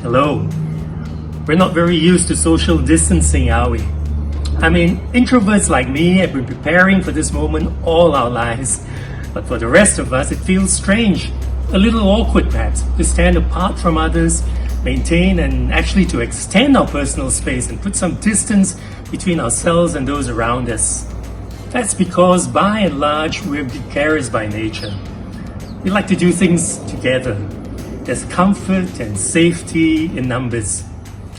Hello. We're not very used to social distancing, are we? I mean, introverts like me have been preparing for this moment all our lives. But for the rest of us, it feels strange, a little awkward perhaps, to stand apart from others, maintain and actually to extend our personal space and put some distance between ourselves and those around us. That's because, by and large, we're gregarious by nature. We like to do things together. There's comfort and safety in numbers.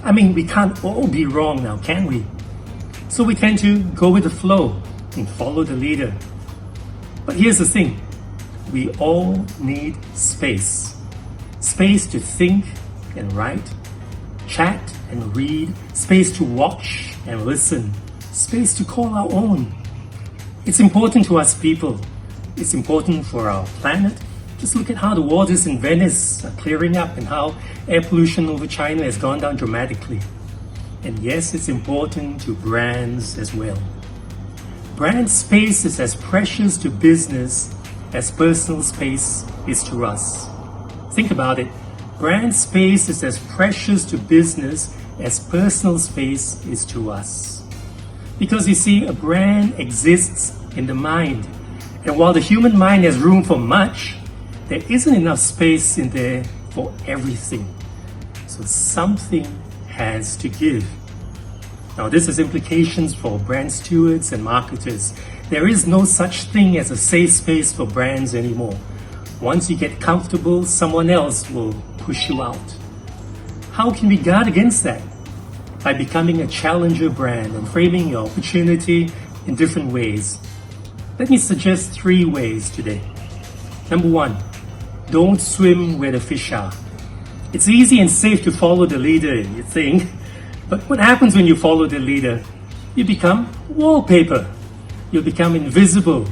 I mean, we can't all be wrong now, can we? So we tend to go with the flow and follow the leader. But here's the thing. We all need space. Space to think and write, chat and read, space to watch and listen, space to call our own. It's important to us people. It's important for our planet. Just look at how the waters in Venice are clearing up and how air pollution over China has gone down dramatically. And yes, it's important to brands as well. Brand space is as precious to business as personal space is to us. Think about it. Brand space is as precious to business as personal space is to us. Because you see, a brand exists in the mind. And while the human mind has room for much, there isn't enough space in there for everything. So something has to give. Now this has implications for brand stewards and marketers. There is no such thing as a safe space for brands anymore. Once you get comfortable, someone else will push you out. How can we guard against that? By becoming a challenger brand and framing your opportunity in different ways. Let me suggest 3 ways today. Number 1, don't swim where the fish are. It's easy and safe to follow the leader, you think. But what happens when you follow the leader? You become wallpaper. You become invisible,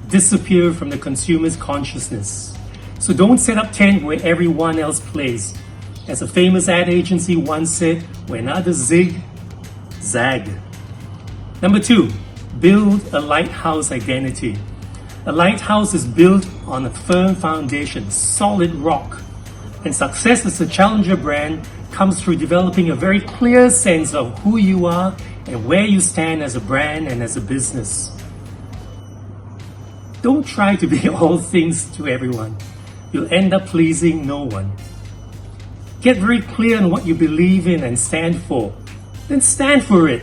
disappear from the consumer's consciousness. So don't set up tent where everyone else plays. As a famous ad agency once said, when others zig, zag. Number 2, build a lighthouse identity. A lighthouse is built on a firm foundation, solid rock. And success as a challenger brand comes through developing a very clear sense of who you are and where you stand as a brand and as a business. Don't try to be all things to everyone. You'll end up pleasing no one. Get very clear on what you believe in and stand for. Then stand for it.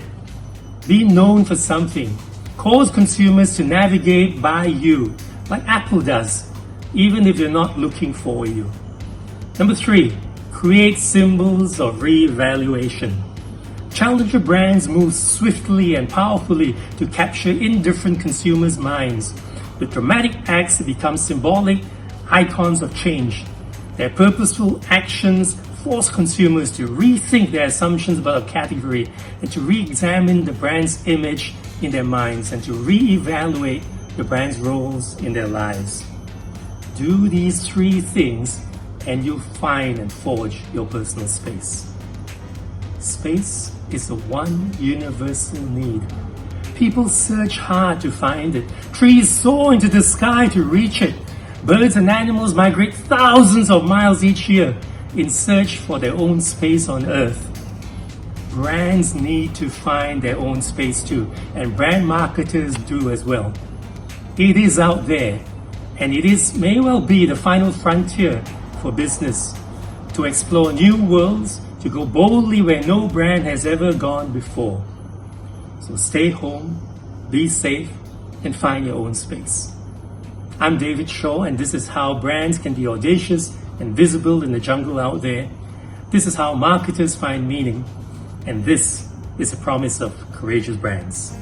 Be known for something. Cause consumers to navigate by you, like Apple does, even if they're not looking for you. Number 3, create symbols of re-evaluation. Challenger brands move swiftly and powerfully to capture indifferent consumers' minds. With dramatic acts that become symbolic icons of change. Their purposeful actions force consumers to rethink their assumptions about a category and to re-examine the brand's image in their minds and to re-evaluate the brand's roles in their lives. Do these 3 things and you'll find and forge your personal space. Space is the one universal need. People search hard to find it. Trees soar into the sky to reach it. Birds and animals migrate thousands of miles each year in search for their own space on Earth. Brands need to find their own space too, and brand marketers do as well. It is out there, and may well be the final frontier for business, to explore new worlds, to go boldly where no brand has ever gone before. So stay home, be safe, and find your own space. I'm David Shaw, and this is how brands can be audacious and visible in the jungle out there. This is how marketers find meaning, and this is a promise of Courageous Brands.